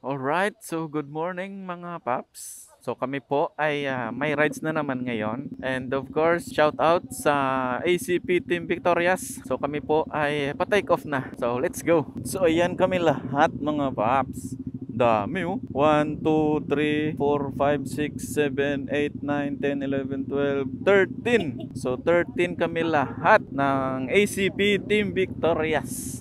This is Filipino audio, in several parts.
Alright, so good morning mga paps. So kami po ay may rides na naman ngayon. And of course, shout out sa ACP Team Victorias. So kami po ay pa-take off na. So let's go. So ayan kami lahat mga paps. Dami oh. 1, 2, 3, 4, 5, 6, 7, 8, 9, 10, 11, 12, 13. So 13 kami lahat ng ACP Team Victorias.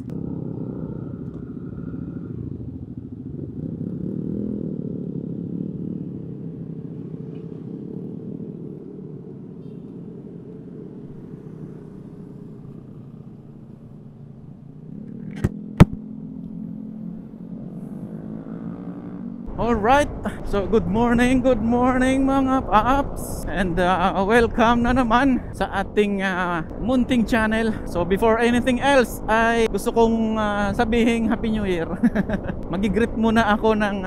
Alright, so good morning mga paps. And welcome na naman sa ating munting channel. So before anything else, ay gusto kong sabihin Happy New Year. Magigreet muna ako ng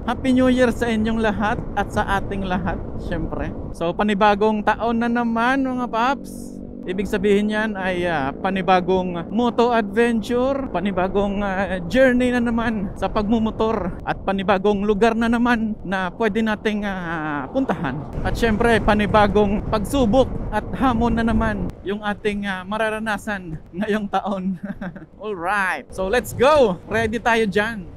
Happy New Year sa inyong lahat at sa ating lahat, syempre. So panibagong taon na naman mga paps. Ibig sabihin yan ay panibagong moto adventure, panibagong journey na naman sa pagmumotor, at panibagong lugar na naman na pwede nating puntahan. At syempre panibagong pagsubok at hamon na naman yung ating mararanasan ngayong taon. Alright, so let's go! Ready tayo dyan!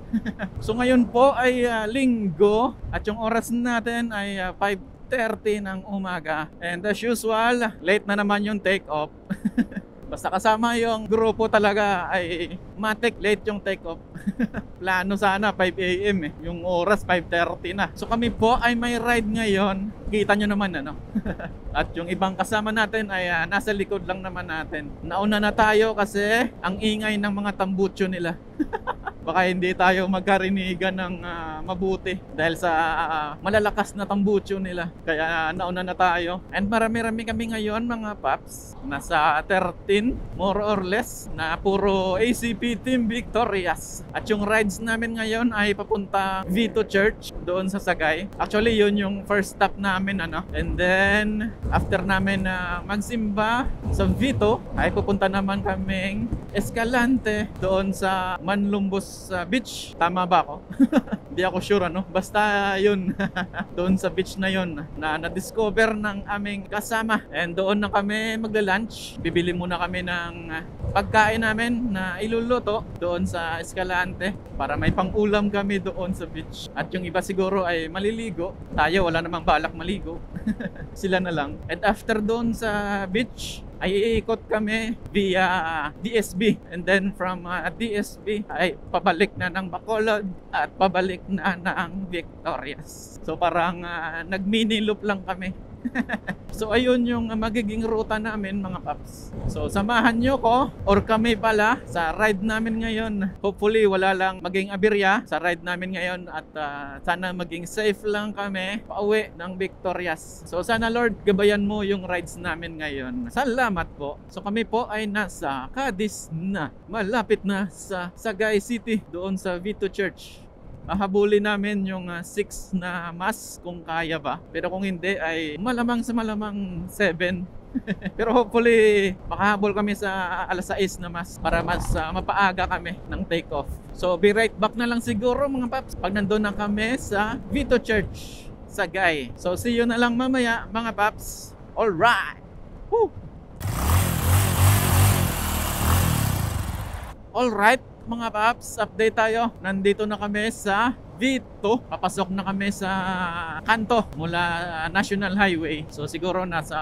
So ngayon po ay linggo at yung oras natin ay 5:30 ng umaga. And as usual, late na naman yung take off. Basta kasama yung grupo talaga ay matik late yung take off. Plano sana 5 AM eh. Yung oras 5:30 na. So kami po ay may ride ngayon. Kita nyo naman ano. At yung ibang kasama natin ay nasa likod lang naman natin. Nauna na tayo kasi ang ingay ng mga tambutso nila. Baka hindi tayo magkarinigan ng mabuti dahil sa malalakas na tambutso nila. Kaya nauna na tayo. And marami-rami kami ngayon mga paps. Nasa 13 more or less na puro ACP Team Victorias. At yung rides namin ngayon ay papunta Vito Church doon sa Sagay. Actually yun yung first stop namin ano. And then after namin magsimba sa Vito ay pupunta naman kaming Escalante doon sa Manlumbos Beach. Tama ba ako? Hindi ako sure ano. Basta yun. Doon sa beach na yun na na-discover ng aming kasama. And doon na kami magla-lunch. Bibili muna kami ng pagkain namin na iluluto doon sa Escalante para may pang-ulam kami doon sa beach. At yung iba siguro ay maliligo. Tayo wala namang balak maligo. Sila na lang. And after doon sa beach ay iikot kami via DSB, and then from DSB ay pabalik na ng Bacolod at pabalik na ng Victorias. So parang nag-mini loop lang kami. So ayun yung magiging ruta namin mga paps. So samahan nyo ko or kami pala sa ride namin ngayon. Hopefully wala lang maging aberya sa ride namin ngayon at sana maging safe lang kami pauwi ng Victorias. So sana Lord gabayan mo yung rides namin ngayon. Salamat po. So kami po ay nasa Cadiz na. Malapit na sa Sagay City doon sa Vito Church. Hahabulin namin yung 6 na mass kung kaya ba. Pero kung hindi ay malamang sa malamang 7. Pero hopefully makahabol kami sa alas 6 na mass para mas mapaaga kami ng take off. So be right back na lang siguro mga paps pag nandun na kami sa Vito Church, Sagay. So see you na lang mamaya mga paps. Alright! Woo! Alright mga paps, update tayo. Nandito na kami sa Vito. Papasok na kami sa kanto mula National Highway. So siguro nasa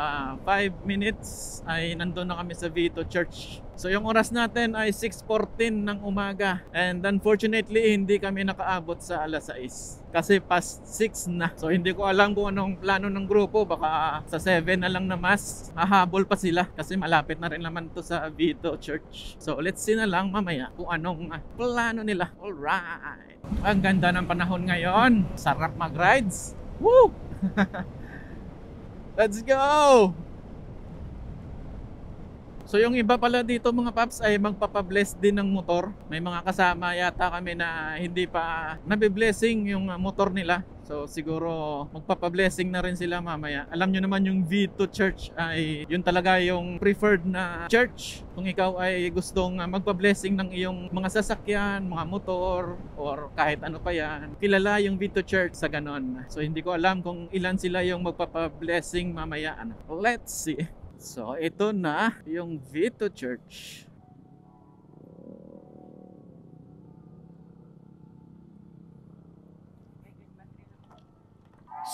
5 minutes ay nandun na kami sa Vito Church. So yung oras natin ay 6:14 ng umaga. And unfortunately hindi kami nakaabot sa alas 6 kasi past 6 na. So hindi ko alam kung anong plano ng grupo. Baka sa 7 na lang na mas hahabol pa sila kasi malapit na rin naman to sa Vito Church. So let's see na lang mamaya kung anong plano nila. Alright! Ang ganda ng panahon ngayon. Sarap mag-rides. Woo! Let's go! So yung iba pala dito mga paps ay magpapabless din ng motor. May mga kasama yata kami na hindi pa nabiblessing yung motor nila. So siguro magpapablessing na rin sila mamaya. Alam nyo naman yung V2 Church ay yun talaga yung preferred na church. Kung ikaw ay gustong magpablessing ng iyong mga sasakyan, mga motor, or kahit ano pa yan, kilala yung V2 Church sa ganon. So hindi ko alam kung ilan sila yung magpapablessing mamaya. Let's see. So ito na yung V2 Church.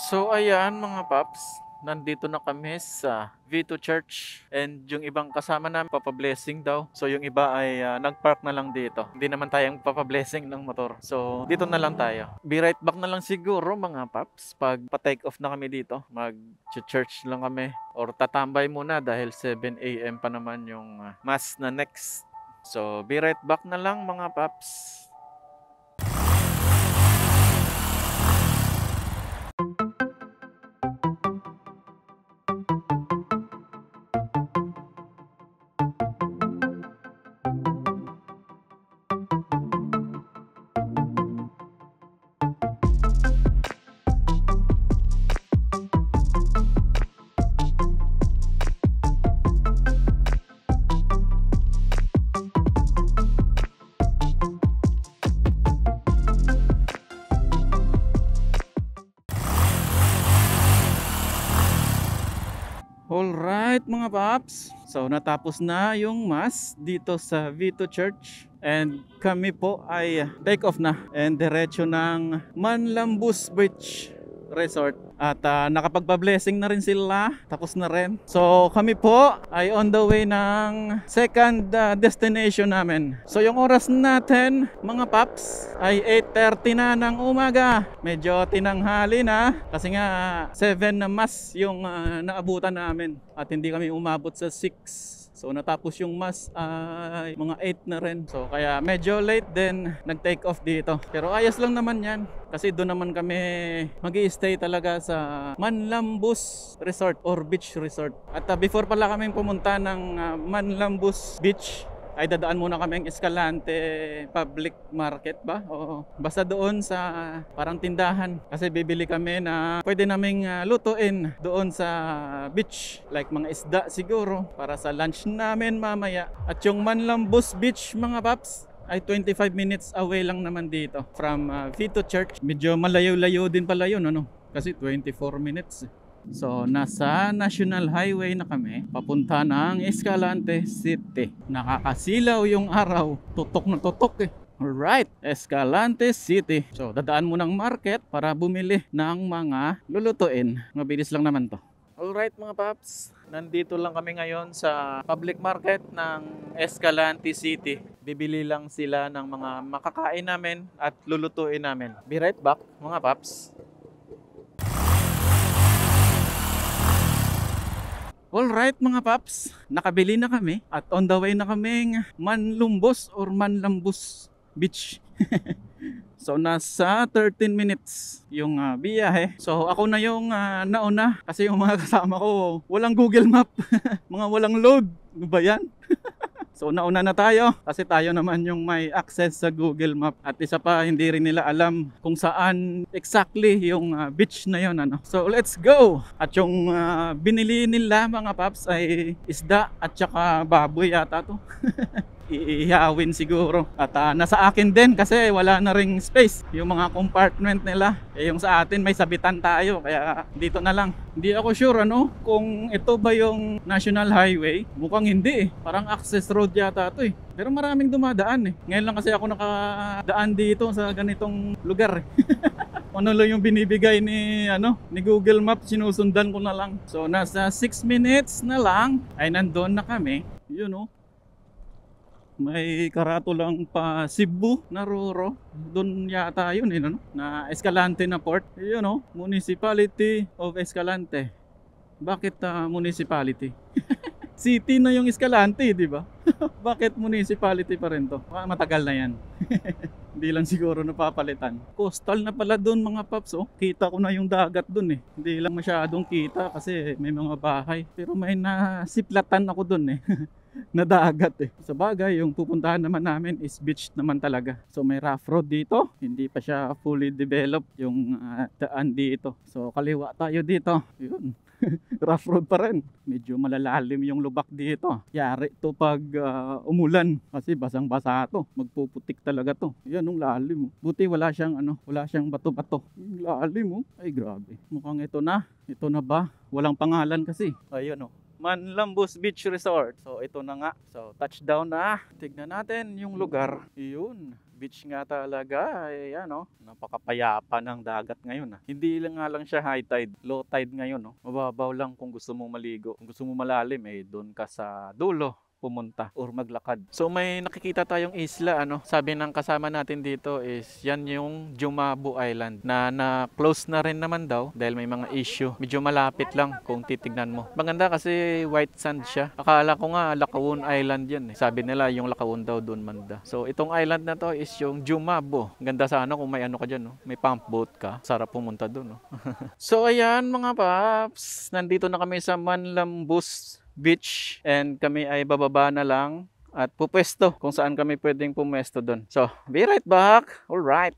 So ayan mga paps, nandito na kami sa V2 Church and yung ibang kasama namin papablessing daw. So yung iba ay nagpark na lang dito. Hindi naman tayong papablessing ng motor. So dito na lang tayo. Be right back na lang siguro mga paps. Pag pa-take off na kami dito, mag-church lang kami. Or tatambay muna dahil 7 AM pa naman yung mass na next. So be right back na lang mga paps. Alright mga paps, so natapos na yung mass dito sa V2 Church and kami po ay take off na and diretso ng Manlambus Beach Resort at nakapagpa-blessing na rin sila, tapos na rin. So kami po ay on the way ng second destination namin. So yung oras natin mga paps ay 8:30 na ng umaga. Medyo tinanghali na kasi nga 7 na mass yung naabutan namin at hindi kami umabot sa 6. So natapos yung mass ay mga 8 na rin. So kaya medyo late din nag-take off dito. Pero ayos lang naman yan. Kasi doon naman kami mag-i-stay talaga sa Manlambus Resort or Beach Resort. At before pala kami pumunta ng Manlambus Beach, ay dadaan muna kami ang Escalante Public Market ba? Oo. Basta doon sa parang tindahan. Kasi bibili kami na pwede naming lutuin doon sa beach. Like mga isda siguro para sa lunch namin mamaya. At yung Manlambus Beach mga paps ay 25 minutes away lang naman dito from V2 Church. Medyo malayo-layo din pala yun ano? Kasi 24 minutes. So nasa National Highway na kami papunta ng Escalante City. Nakakasilaw yung araw, tutok na tutok eh. Alright, Escalante City. So dadaan mo ng market para bumili ng mga lulutuin. Mabilis lang naman to. Alright mga paps, nandito lang kami ngayon sa public market ng Escalante City. Bibili lang sila ng mga makakain namin at lulutuin namin. Be right back mga paps. Alright mga paps, nakabili na kami at on the way na kaming Manlumbos or Manlambus Beach. So nasa 13 minutes yung biyahe. So ako na yung nauna kasi yung mga kasama ko walang Google Map, mga walang load. Ano ba yan? So nauna na tayo kasi tayo naman yung may access sa Google Map. At isa pa hindi rin nila alam kung saan exactly yung beach na yun ano. So let's go. At yung binili nila mga paps ay isda at saka baboy yata to. Iihawin siguro. At nasa akin din kasi wala na ring space yung mga compartment nila. Yung sa atin may sabitan tayo kaya dito na lang. Hindi ako sure ano kung ito ba yung National Highway. Mukhang hindi eh. Parang access road yata ito eh. Pero maraming dumadaan eh. Ngayon lang kasi ako nakadaan dito sa ganitong lugar eh. Ano lang yung binibigay ni Google Maps, sinusundan ko na lang. So nasa 6 minutes na lang ay nandoon na kami. You know. May karatulang pa Cebu na Roro. Doon yata yun eh, no? Na Escalante na port. You know, Municipality of Escalante. Bakit municipality? City na yung Escalante, di ba? Bakit municipality pa rin to? Matagal na yan. Hindi lang siguro napapalitan. Coastal na pala doon mga paps. Oh. Kita ko na yung dagat doon eh. Hindi lang masyadong kita kasi may mga bahay. Pero may nasiplatan ako doon eh. na dagat eh. Sa bagay, yung pupuntahan naman namin is beach naman talaga. So may rough road dito, hindi pa siya fully developed yung daan dito. So kaliwa tayo dito. Yun. Rough road pa rin. Medyo malalalim yung lubak dito. Yari to pag umulan kasi basang-basa to. Magpuputik talaga to. Yan yung lalim. Buti wala siyang wala siyang bato-bato. Yung lalim oh. Ay grabe. Mukhang ito na. Ito na ba? Walang pangalan kasi. Ayun oh. Manlambus Beach Resort. So ito na nga. So touchdown na. Tignan natin yung lugar. Iyon. Beach nga talaga. Ayan oh. Napakapayapa ng dagat ngayon. Hindi lang nga lang siya high tide. Low tide ngayon. Oh. Mababaw lang kung gusto mong maligo. Kung gusto mong malalim doon ka sa dulo pumunta or maglakad. So may nakikita tayong isla sabi ng kasama natin dito is yan yung Jumabo Island na close na rin naman daw dahil may mga issue. Medyo malapit lang kung titignan mo. Maganda kasi white sand siya. Akala ko nga Lacaun Island yan eh. Sabi nila yung Lacaun daw doon manda. So itong island na to is yung Jumabo. Ganda sana kung may ka dyan may pump boat ka. Sarap pumunta doon So ayan mga paps, nandito na kami sa Manlambus Beach and kami ay bababa na lang at pupwesto kung saan kami pwedeng pumwesto doon. So, be right back. All right.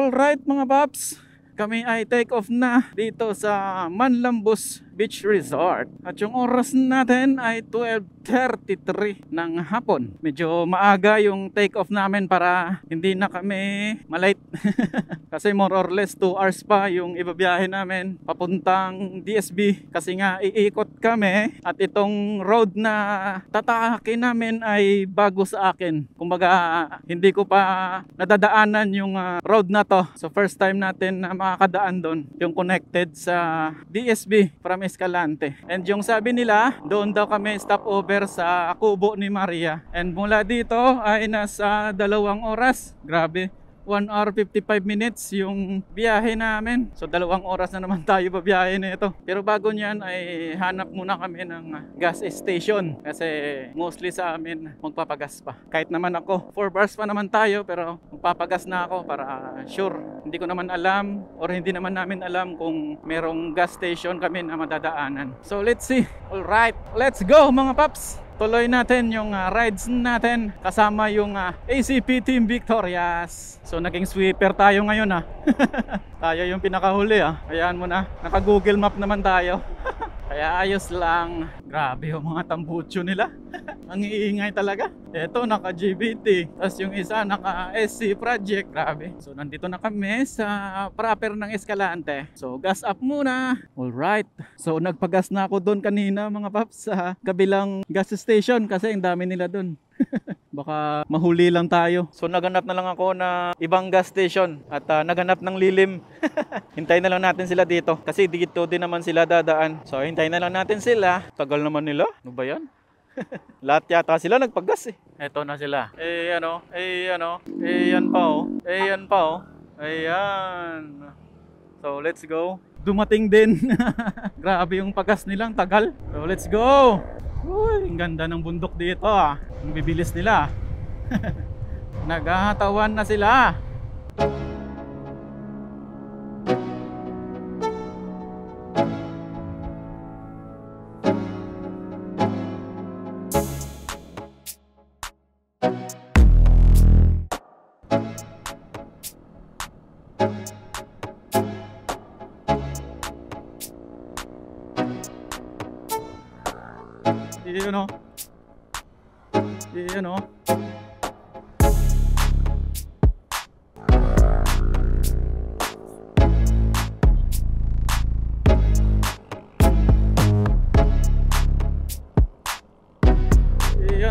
Alright mga paps, kami ay take off na dito sa Manlambus Beach Resort. At yung oras natin ay 12:33 ng hapon. Medyo maaga yung take off namin para hindi na kami malate. Kasi more or less 2 hours pa yung ibabiyahe namin papuntang DSB. Kasi nga iikot kami at itong road na tatahakin namin ay bago sa akin. Kumbaga hindi ko pa nadadaanan yung road na to. So first time natin na makakadaan doon, yung connected sa DSB from Escalante. And yung sabi nila, doon daw kami stopover sa Kubo ni Maria. And mula dito ay nasa 2 oras. Grabe. 1 hour 55 minutes yung biyahe namin. So 2 oras na naman tayo babiyahe nito. Pero bago niyan ay hanap muna kami ng gas station. Kasi mostly sa amin magpapagas pa. Kahit naman ako, 4 bars pa naman tayo pero magpapagas na ako para sure. Hindi ko naman alam or hindi naman namin alam kung merong gas station kami na madadaanan. So let's see. Alright, let's go mga paps! Tuloy natin yung rides natin kasama yung ACP Team Victorious. So naging sweeper tayo ngayon Tayo yung pinakahuli Ayan mo na, naka Google Map naman tayo. Kaya ayos lang. Grabe yung mga tambucho nila. Ang iingay talaga. Ito naka GBT, tapos yung isa naka SC Project. Grabe. So nandito na kami sa proper ng Escalante. So gas up muna. Alright. So nagpagas na ako doon kanina mga paps sa kabilang gas station kasi ang dami nila doon. Baka mahuli lang tayo. So naghanap na lang ako na ibang gas station at naghanap ng lilim. Hintayin na lang natin sila dito kasi dito din naman sila dadaan. So hintayin na lang natin sila. Tagal naman nila. Ano ba yan? Lahat yata sila nagpagas Eto na sila. Yan pa Ayan. So let's go. Dumating din. Grabe yung pagas nilang tagal. So let's go. Uy, ang ganda ng bundok dito Ang bibilis nila. Naghahatawan na sila. Yun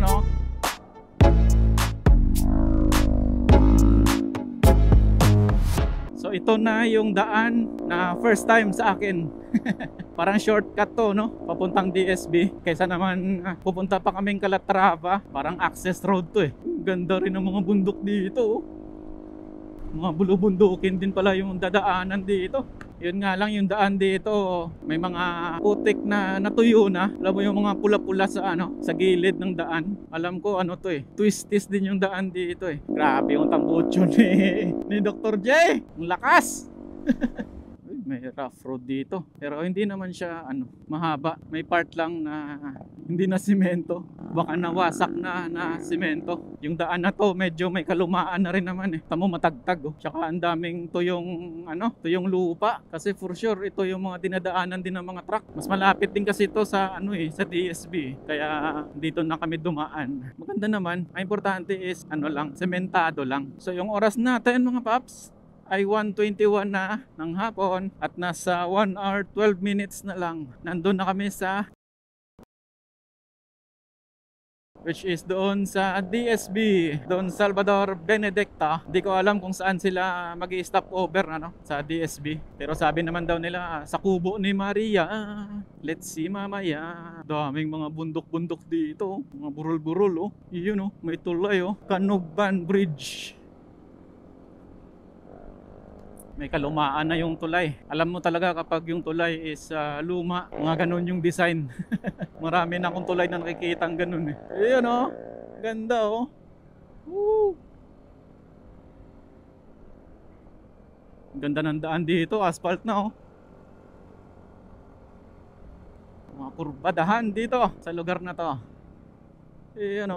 o. So ito na yung daan na first time sa akin. Parang shortcut to papuntang DSB. Kaysa naman pupunta pa kaming Calatrava. Parang access road to Ganda rin ng mga bundok dito Mga bulubundukin din pala yung dadaanan dito. Yun nga lang yung daan dito, may mga putik na natuyo na. Alam mo yung mga pula-pula sa sa gilid ng daan. Alam ko to twisties din yung daan dito Grabe yung tambucho ni Dr. J. Ang lakas. May rough road dito. Pero hindi naman siya mahaba. May part lang na hindi na simento. Baka nawasak na simento. Yung daan na to medyo may kalumaan na rin naman Tamo matagtag Tsaka ang daming tuyong lupa. Kasi for sure ito yung mga dinadaanan din ng mga truck. Mas malapit din kasi ito sa sa DSB. Kaya dito na kami dumaan. Maganda naman. Ang importante is sementado lang. So yung oras natin mga paps ay 1:21 na ng hapon at nasa 1 hour 12 minutes na lang. Nandun na kami sa which is doon sa DSB, doon Salvador Benedicta. Di ko alam kung saan sila mag-i-stop over sa DSB. Pero sabi naman daw nila sa Kubo ni Maria. Let's see mamaya. Daming mga bundok-bundok dito. Mga burol-burol Yun may tulay Canugban Bridge. May kalumaan na yung tulay. Alam mo talaga kapag yung tulay is luma, mga ganun yung design. Marami na akong tulay na nakikita ang ganun Ayan ganda Woo! Ganda ng daan dito, asphalt na Mga kurbadahan dito sa lugar na to. Ayan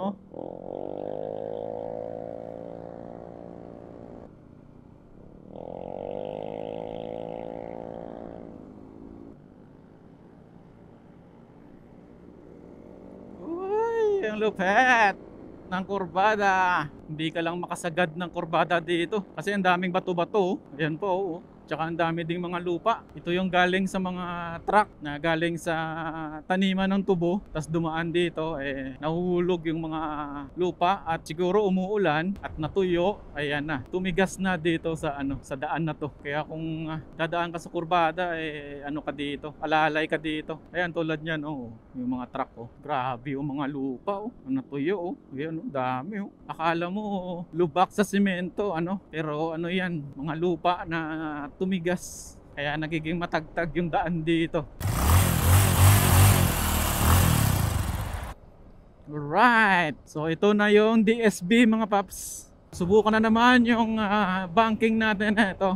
lupet ng kurbada. Hindi ka lang makasagad ng kurbada dito kasi ang daming bato-bato. Ayan po, oh. Tsaka ang dami ding mga lupa. Ito yung galing sa mga truck na galing sa taniman ng tubo. Tapos dumaan dito, nahuhulog yung mga lupa at siguro umuulan at natuyo. Ayan na, tumigas na dito sa sa daan na to. Kaya kung dadaan ka sa kurbada, ka dito, alalay ka dito. Ayan, tulad niyan, oh, yung mga truck, oh. Grabe yung mga lupa, oh. Natuyo, oh. Ayan, oh, dami, oh. Akala mo lubak sa simento, pero yan, mga lupa na tumigas, kaya nagiging matagtag yung daan dito. Alright, so ito na yung DSB mga paps. Subukan na naman yung banking natin na ito.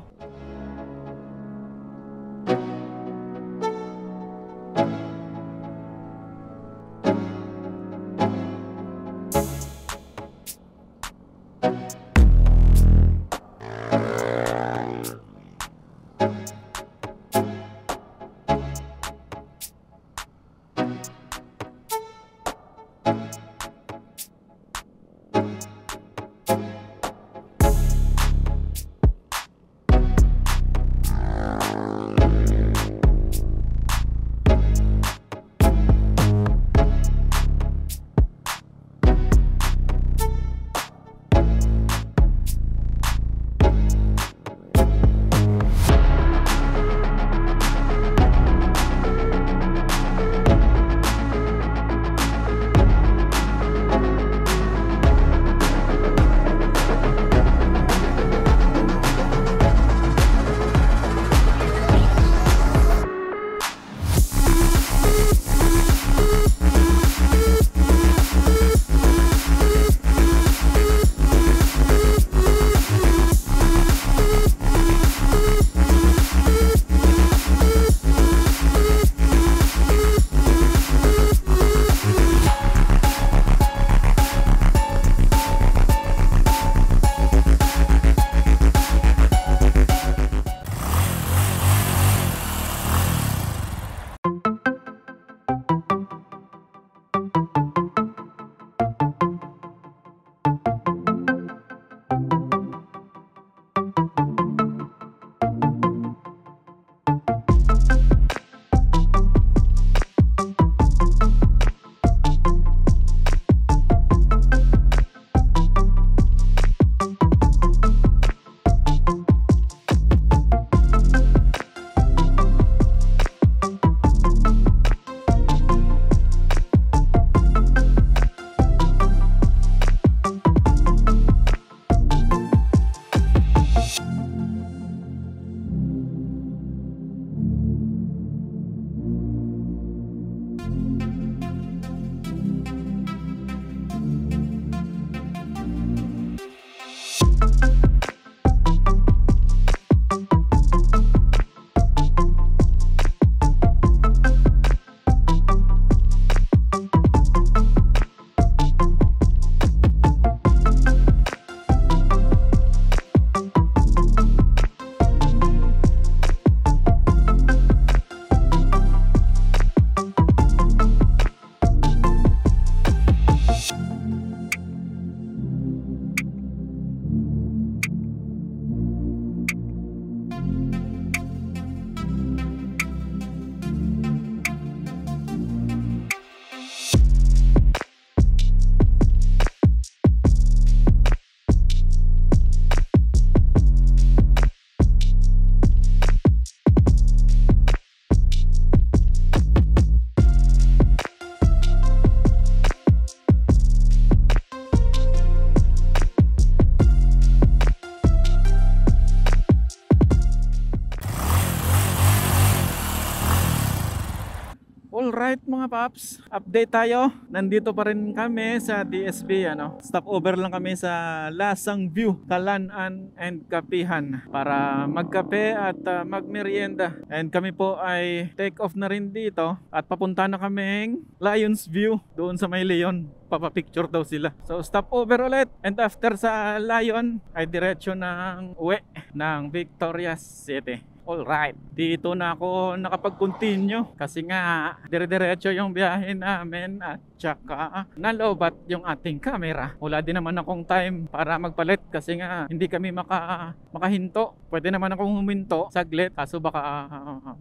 Alright mga paps, update tayo. Nandito pa rin kami sa DSB, stopover lang kami sa Lasang View, Kalan-an and Kapihan para magkape at magmerienda. And kami po ay take off na rin dito at papunta na kaming Lions View doon sa may Leon. Papapicture daw sila. So stopover ulit, and after sa Lion ay diretsyo ng uwi ng Victorias City. Alright, dito na ako nakapag-continue kasi nga dire-diretso yung biyahe namin at saka nalobat yung ating camera. Wala din naman akong time para magpalit kasi nga hindi kami makahinto. Pwede naman akong huminto saglit kaso baka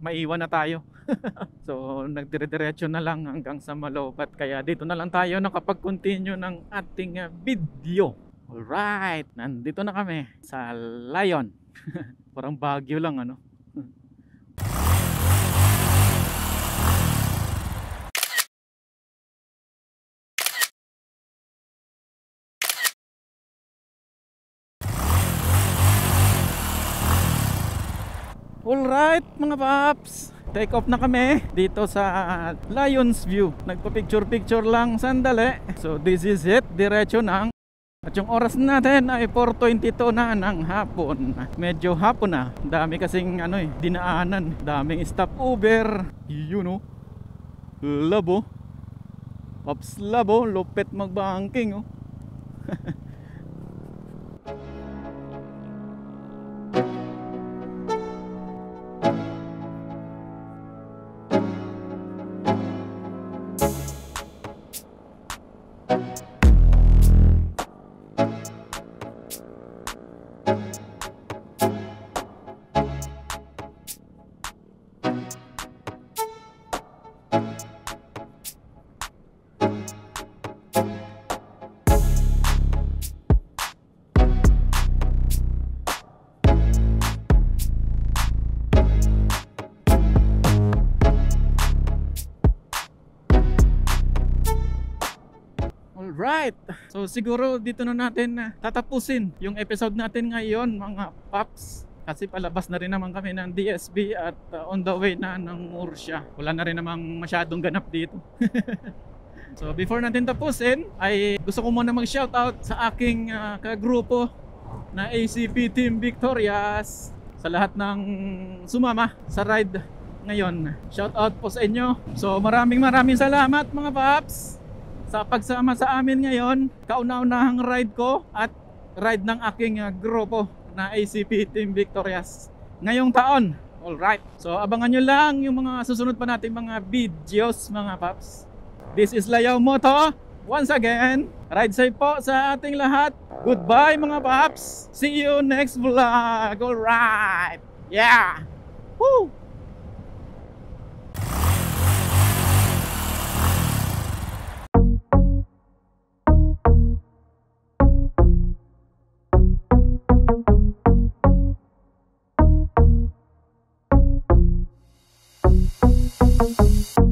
maiwan na tayo. So nagdire-diretso na lang hanggang sa malobat kaya dito na lang tayo nakapag-continue ng ating video. Alright, nandito na kami sa Lion. Parang Baguio lang ano. Alright mga paps, take off na kami dito sa Lions View. Nagpa-picture lang sandali. So this is it, diretso nang. At yung oras natin ay 4:22 na ng hapon. Medyo hapon na. Dami kasing dinaanan. Daming stopover. Yun oh. Labo. Paps labo, lupit magbanking oh. Alright, so siguro dito na natin tatapusin yung episode natin ngayon mga paps. Kasi palabas na rin naman kami ng DSB at on the way na ng Murcia. Wala na rin namang masyadong ganap dito. So before natin tapusin ay gusto ko muna mag-shoutout sa aking kagrupo na ACP Team Victorias. Sa lahat ng sumama sa ride ngayon, shoutout po sa inyo. So maraming salamat mga paps sa pagsama sa amin ngayon. Kauna-unahang ride ko at ride ng aking grupo na ACP Team Victorias ngayong taon. Alright, so abangan nyo lang yung mga susunod pa nating mga videos mga paps. This is Layaw Moto. Once again, ride safe po sa ating lahat. Goodbye mga paps. See you next vlog. Alright, yeah. Woo! Thank you.